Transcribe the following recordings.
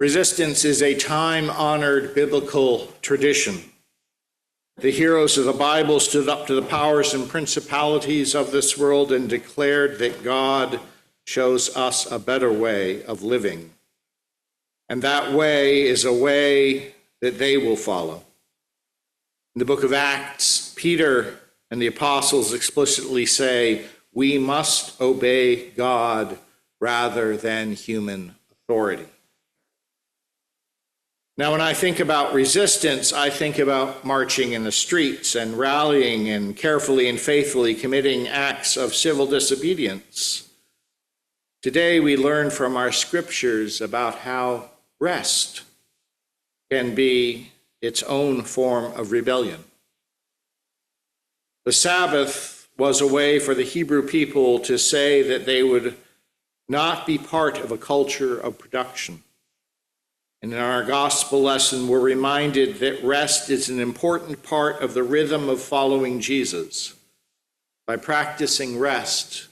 Resistance is a time-honored biblical tradition. The heroes of the Bible stood up to the powers and principalities of this world and declared that God shows us a better way of living. And that way is a way that they will follow. In the book of Acts, Peter and the apostles explicitly say, we must obey God rather than human authority. Now, when I think about resistance, I think about marching in the streets and rallying and carefully and faithfully committing acts of civil disobedience. Today, we learn from our scriptures about how rest can be its own form of rebellion. The Sabbath was a way for the Hebrew people to say that they would not be part of a culture of production. And in our gospel lesson, we're reminded that rest is an important part of the rhythm of following Jesus. By practicing rest,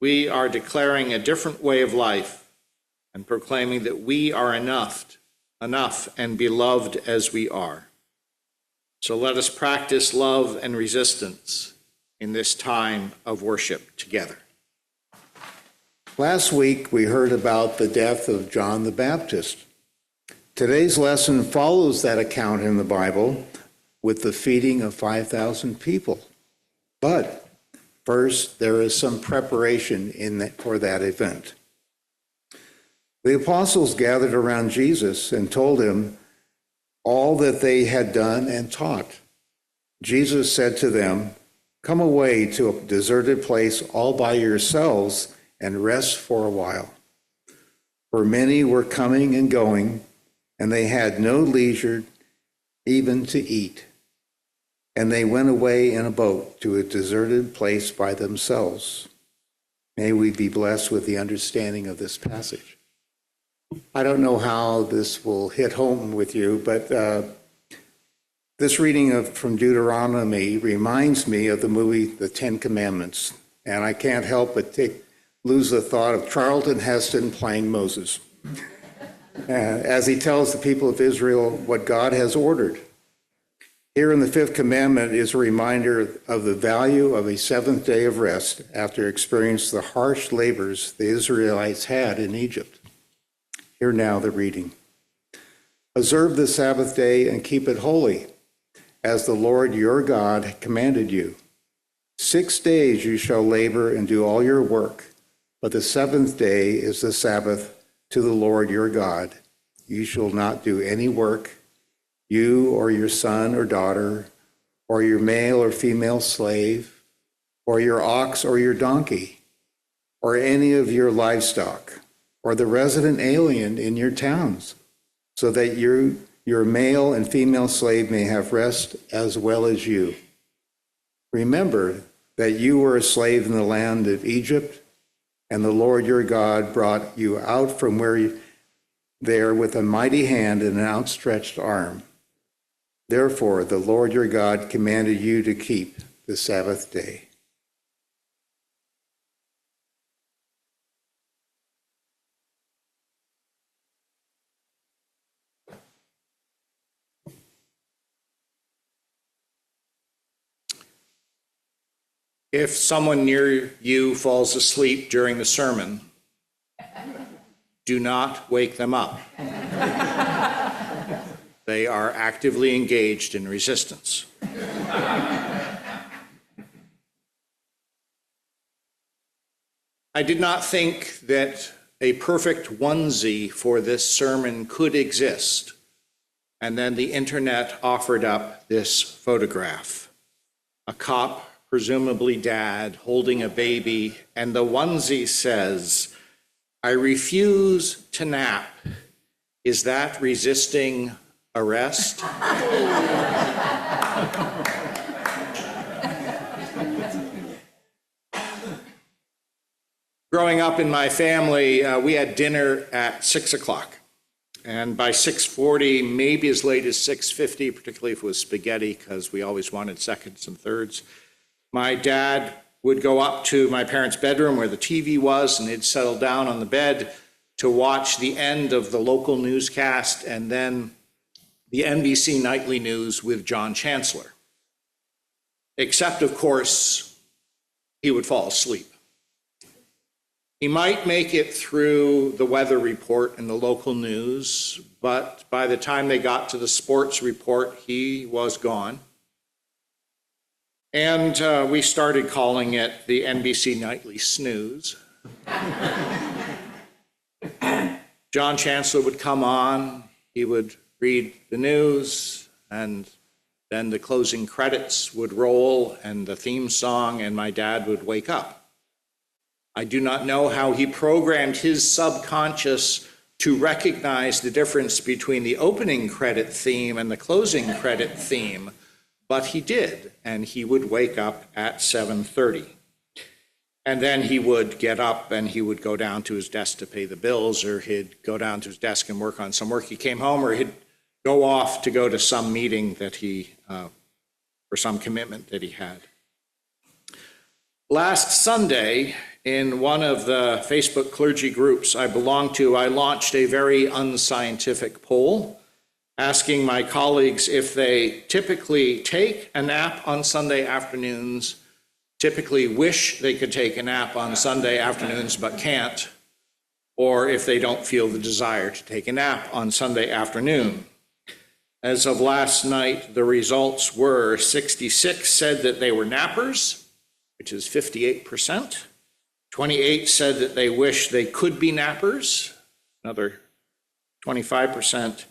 we are declaring a different way of life and proclaiming that we are enough and beloved as we are. So let us practice love and resistance in this time of worship together. Last week, we heard about the death of John the Baptist. Today's lesson follows that account in the Bible with the feeding of 5,000 people. But first, there is some preparation for that event. The apostles gathered around Jesus and told him all that they had done and taught. Jesus said to them, "Come away to a deserted place all by yourselves and rest for a while." For many were coming and going, and they had no leisure even to eat. And they went away in a boat to a deserted place by themselves. May we be blessed with the understanding of this passage. I don't know how this will hit home with you, but this reading from Deuteronomy reminds me of the movie The Ten Commandments. And I can't help but lose the thought of Charlton Heston playing Moses, as he tells the people of Israel what God has ordered. Here in the fifth commandment is a reminder of the value of a seventh day of rest after experiencing the harsh labors the Israelites had in Egypt. Hear now the reading. Observe the Sabbath day and keep it holy, as the Lord your God commanded you. 6 days you shall labor and do all your work, but the seventh day is the Sabbath to the Lord your God. You shall not do any work, you or your son or daughter, or your male or female slave, or your ox or your donkey, or any of your livestock, or the resident alien in your towns, so that your male and female slave may have rest as well as you. Remember that you were a slave in the land of Egypt, and the Lord your God brought you out from there with a mighty hand and an outstretched arm. Therefore, the Lord your God commanded you to keep the Sabbath day. If someone near you falls asleep during the sermon, do not wake them up. They are actively engaged in resistance. I did not think that a perfect onesie for this sermon could exist, and then the internet offered up this photograph. A cop, presumably dad, holding a baby, and the onesie says, "I refuse to nap. Is that resisting arrest?" Growing up in my family, we had dinner at 6 o'clock. And by 6:40, maybe as late as 6:50, particularly if it was spaghetti, because we always wanted seconds and thirds, my dad would go up to my parents' bedroom where the TV was, and he'd settle down on the bed, to watch the end of the local newscast and then the NBC Nightly News with John Chancellor. Except, of course, he would fall asleep. He might make it through the weather report and the local news, but by the time they got to the sports report, he was gone. And we started calling it the NBC Nightly Snooze. John Chancellor would come on, he would read the news, and then the closing credits would roll and the theme song, and my dad would wake up. I do not know how he programmed his subconscious to recognize the difference between the opening credit theme and the closing credit theme, but he did, and he would wake up at 7:30. And then he would get up and he would go down to his desk to pay the bills, or he'd go down to his desk and work on some work. He came home, or he'd go off to go to some meeting that or some commitment that he had. Last Sunday, in one of the Facebook clergy groups I belong to, I launched a very unscientific poll asking my colleagues if they typically take a nap on Sunday afternoons, typically wish they could take a nap on Sunday afternoons but can't, or if they don't feel the desire to take a nap on Sunday afternoon. As of last night, the results were 66 said that they were nappers, which is 58%. 28 said that they wish they could be nappers, another 25%,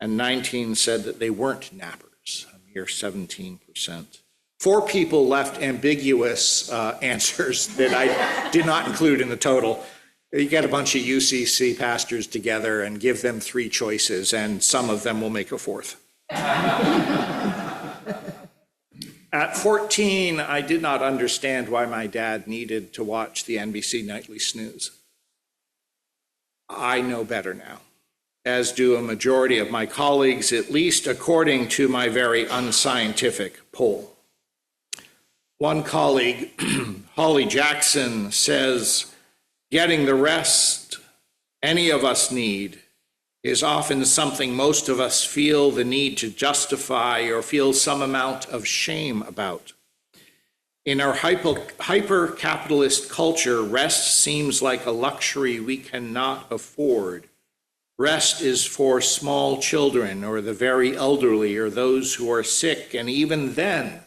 and 19 said that they weren't nappers, a mere 17%. 4 people left ambiguous answers that I did not include in the total. You get a bunch of UCC pastors together and give them 3 choices, and some of them will make a 4th. At 14, I did not understand why my dad needed to watch the NBC Nightly Snooze. I know better now, as do a majority of my colleagues, at least according to my very unscientific poll. One colleague, Holly Jackson, says, getting the rest any of us need is often something most of us feel the need to justify or feel some amount of shame about. In our hyper-capitalist culture, rest seems like a luxury we cannot afford. Rest is for small children or the very elderly or those who are sick, and even then,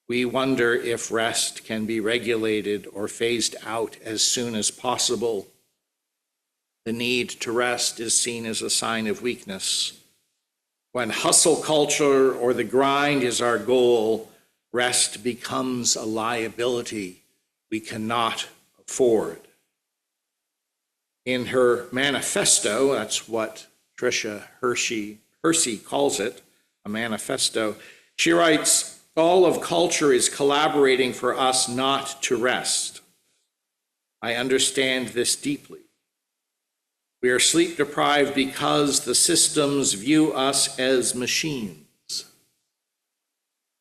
we wonder if rest can be regulated or phased out as soon as possible. The need to rest is seen as a sign of weakness. When hustle culture or the grind is our goal, rest becomes a liability we cannot afford. In her manifesto, that's what Tricia Hersey calls it, a manifesto, she writes, all of culture is collaborating for us not to rest. I understand this deeply. We are sleep deprived because the systems view us as machines.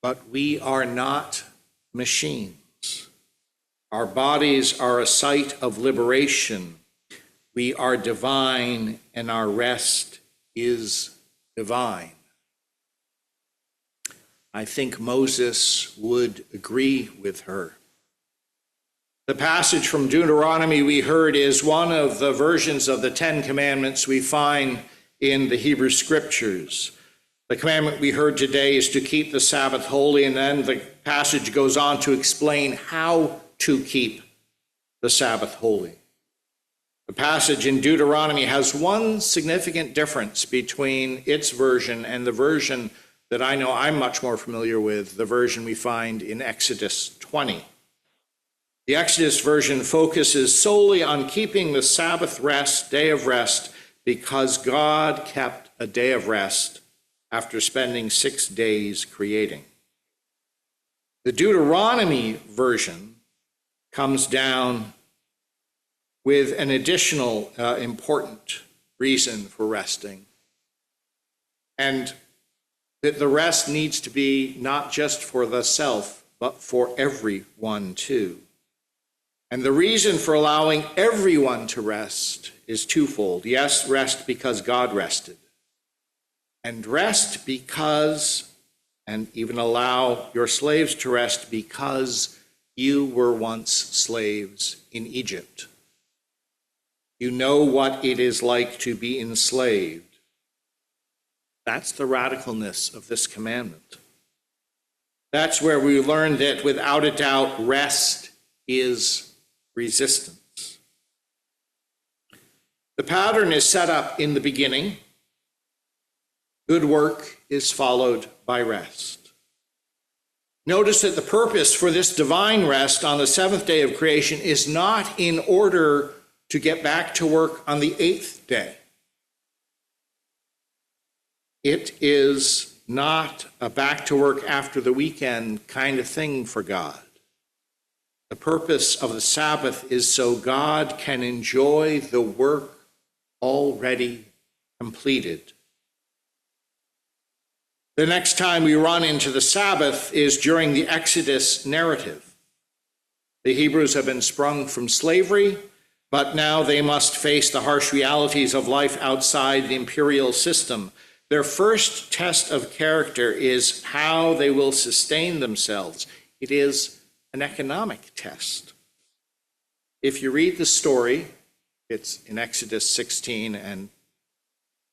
But we are not machines. Our bodies are a site of liberation. We are divine, and our rest is divine. I think Moses would agree with her. The passage from Deuteronomy we heard is one of the versions of the 10 Commandments we find in the Hebrew Scriptures. The commandment we heard today is to keep the Sabbath holy, and then the passage goes on to explain how to keep the Sabbath holy. The passage in Deuteronomy has one significant difference between its version and the version that I know I'm much more familiar with, the version we find in Exodus 20. The Exodus version focuses solely on keeping the Sabbath rest, day of rest, because God kept a day of rest after spending 6 days creating. The Deuteronomy version comes down with an additional important reason for resting, and that the rest needs to be not just for the self, but for everyone too. And the reason for allowing everyone to rest is twofold. Yes, rest because God rested. And rest because, and even allow your slaves to rest because you were once slaves in Egypt. You know what it is like to be enslaved. That's the radicalness of this commandment. That's where we learn that without a doubt, rest is resistance. The pattern is set up in the beginning. Good work is followed by rest. Notice that the purpose for this divine rest on the seventh day of creation is not in order to get back to work on the eighth day. It is not a back to work after the weekend kind of thing for God. The purpose of the Sabbath is so God can enjoy the work already completed. The next time we run into the Sabbath is during the Exodus narrative. The Hebrews have been sprung from slavery, but now they must face the harsh realities of life outside the imperial system. Their first test of character is how they will sustain themselves. It is an economic test. If you read the story, it's in Exodus 16, and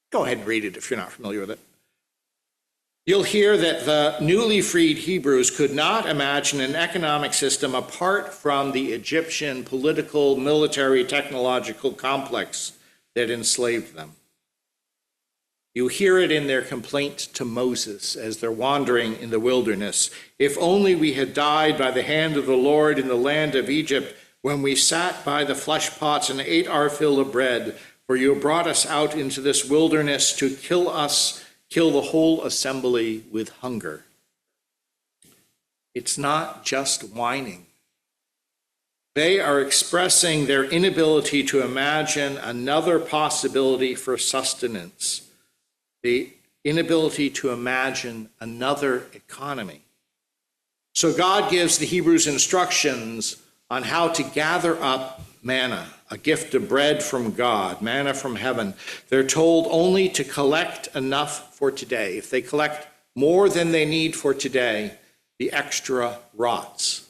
go ahead and read it if you're not familiar with it. You'll hear that the newly freed Hebrews could not imagine an economic system apart from the Egyptian political, military, technological complex that enslaved them. You hear it in their complaint to Moses as they're wandering in the wilderness. If only we had died by the hand of the Lord in the land of Egypt, when we sat by the flesh pots and ate our fill of bread, for you brought us out into this wilderness to kill us, kill the whole assembly with hunger. It's not just whining. They are expressing their inability to imagine another possibility for sustenance. The inability to imagine another economy. So God gives the Hebrews instructions on how to gather up manna, a gift of bread from God, manna from heaven. They're told only to collect enough for today. If they collect more than they need for today, the extra rots.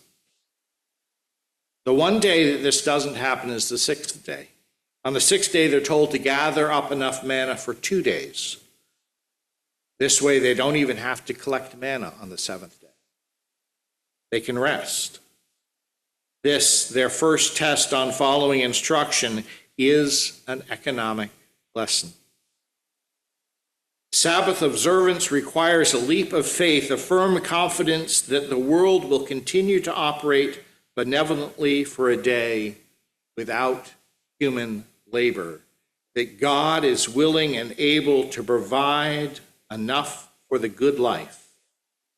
The one day that this doesn't happen is the sixth day. On the sixth day, they're told to gather up enough manna for 2 days. This way, they don't even have to collect manna on the seventh day. They can rest. This, their first test on following instruction, is an economic lesson. Sabbath observance requires a leap of faith, a firm confidence that the world will continue to operate benevolently for a day without human labor, that God is willing and able to provide enough for the good life,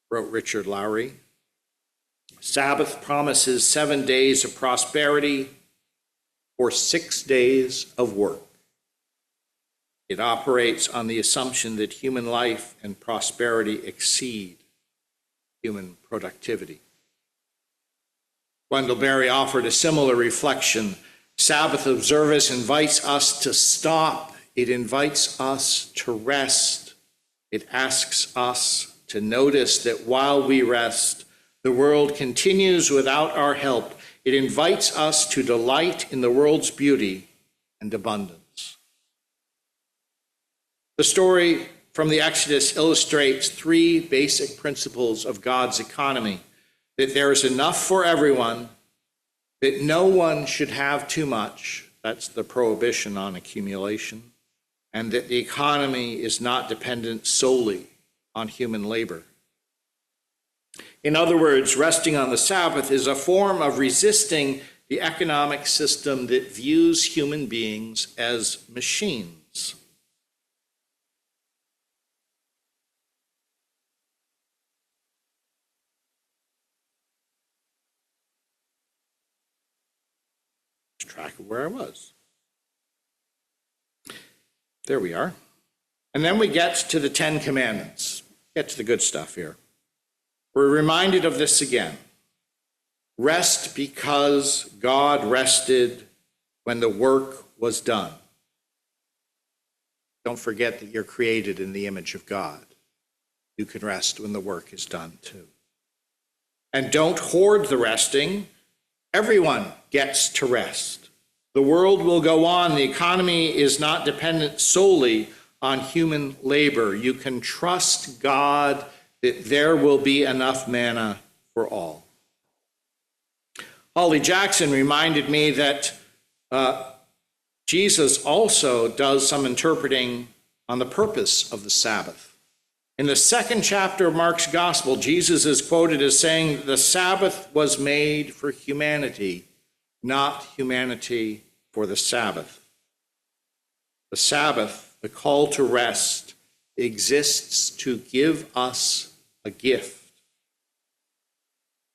wrote Richard Lowry. Sabbath promises 7 days of prosperity or 6 days of work. It operates on the assumption that human life and prosperity exceed human productivity. Wendell Berry offered a similar reflection. Sabbath observance invites us to stop. It invites us to rest. It asks us to notice that while we rest, the world continues without our help. It invites us to delight in the world's beauty and abundance. The story from the Exodus illustrates 3 basic principles of God's economy: that there is enough for everyone, that no one should have too much, that's the prohibition on accumulation, and that the economy is not dependent solely on human labor. In other words, resting on the Sabbath is a form of resisting the economic system that views human beings as machines. Lose track of where I was. There we are. And then we get to the 10 Commandments. Get to the good stuff here. We're reminded of this again. Rest because God rested when the work was done. Don't forget that you're created in the image of God. You can rest when the work is done too. And don't hoard the resting. Everyone gets to rest. The world will go on. The economy is not dependent solely on human labor. You can trust God that there will be enough manna for all. Holly Jackson reminded me that Jesus also does some interpreting on the purpose of the Sabbath. In the second chapter of Mark's Gospel, Jesus is quoted as saying that the Sabbath was made for humanity, not humanity for the Sabbath. The Sabbath, the call to rest, exists to give us a gift.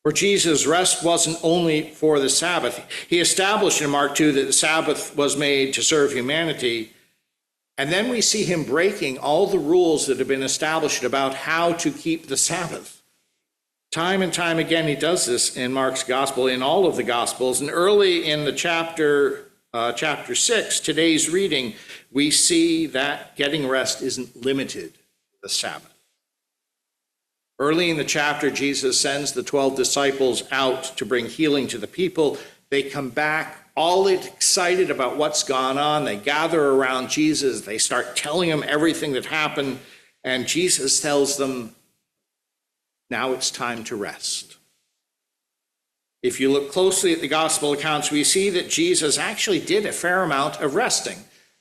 For Jesus, rest wasn't only for the Sabbath. He established in Mark 2 that the Sabbath was made to serve humanity. And then we see him breaking all the rules that have been established about how to keep the Sabbath. Time and time again, he does this in Mark's Gospel, in all of the Gospels. And early in the chapter 6, today's reading, we see that getting rest isn't limited to the Sabbath. Early in the chapter, Jesus sends the 12 disciples out to bring healing to the people. They come back all excited about what's gone on. They gather around Jesus. They start telling him everything that happened. And Jesus tells them, now it's time to rest. If you look closely at the gospel accounts, we see that Jesus actually did a fair amount of resting.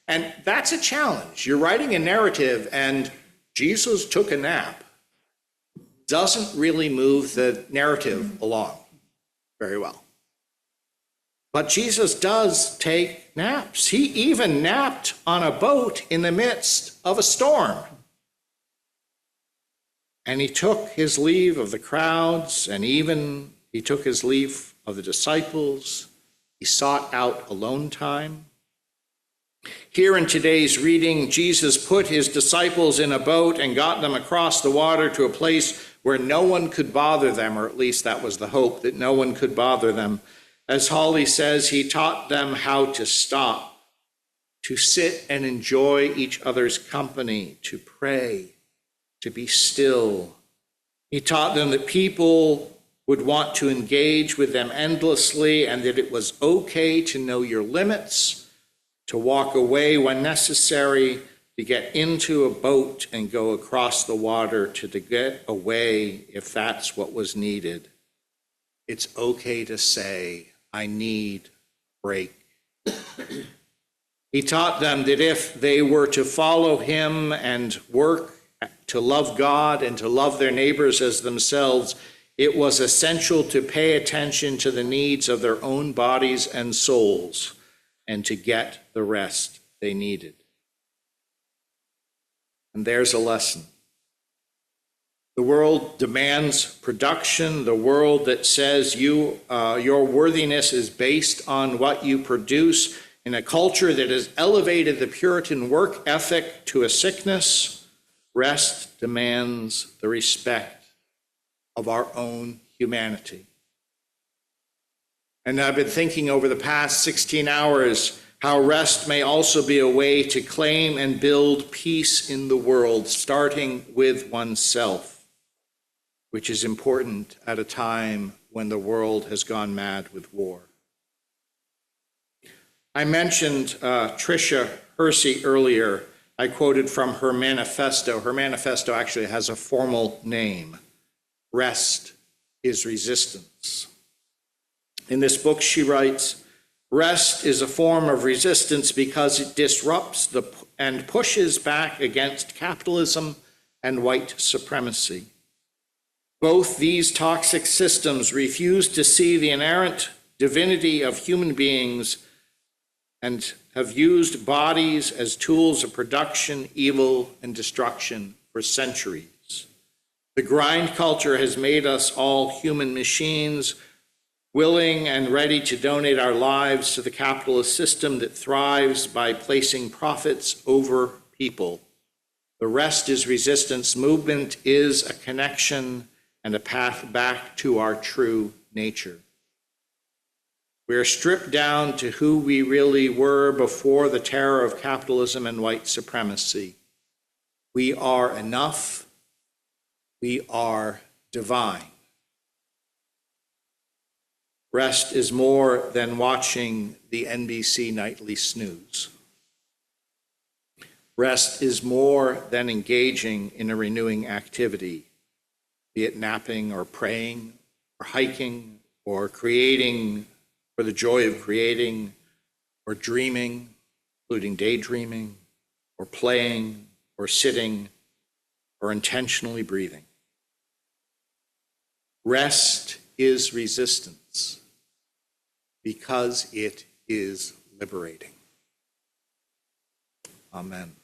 And that's a challenge. You're writing a narrative and Jesus took a nap. Doesn't really move the narrative along very well. But Jesus does take naps. He even napped on a boat in the midst of a storm. And he took his leave of the crowds, and even he took his leave of the disciples. He sought out alone time. Here in today's reading, Jesus put his disciples in a boat and got them across the water to a place where no one could bother them, or at least that was the hope, that no one could bother them. As Holly says, he taught them how to stop, to sit and enjoy each other's company, to pray, to be still. He taught them that people would want to engage with them endlessly and that it was okay to know your limits, to walk away when necessary, to get into a boat and go across the water, to get away if that's what was needed. It's okay to say, I need a break. He taught them that if they were to follow him and work to love God and to love their neighbors as themselves, it was essential to pay attention to the needs of their own bodies and souls and to get the rest they needed. And there's a lesson. The world demands production, the world that says your worthiness is based on what you produce. In a culture that has elevated the Puritan work ethic to a sickness, rest demands the respect of our own humanity. And I've been thinking over the past 16 hours how rest may also be a way to claim and build peace in the world, starting with oneself, which is important at a time when the world has gone mad with war. I mentioned Tricia Hersey earlier. I quoted from her manifesto. Her manifesto actually has a formal name. Rest is resistance. In this book, she writes, rest is a form of resistance because it disrupts and pushes back against capitalism and white supremacy. Both these toxic systems refuse to see the inherent divinity of human beings and have used bodies as tools of production, evil, and destruction for centuries. The grind culture has made us all human machines, willing and ready to donate our lives to the capitalist system that thrives by placing profits over people. The Rest is Resistance movement is a connection and a path back to our true nature. We are stripped down to who we really were before the terror of capitalism and white supremacy. We are enough. We are divine. Rest is more than watching the NBC nightly snooze. Rest is more than engaging in a renewing activity, be it napping or praying or hiking or creating for the joy of creating or dreaming, including daydreaming or playing or sitting or intentionally breathing. Rest is resistance because it is liberating. Amen.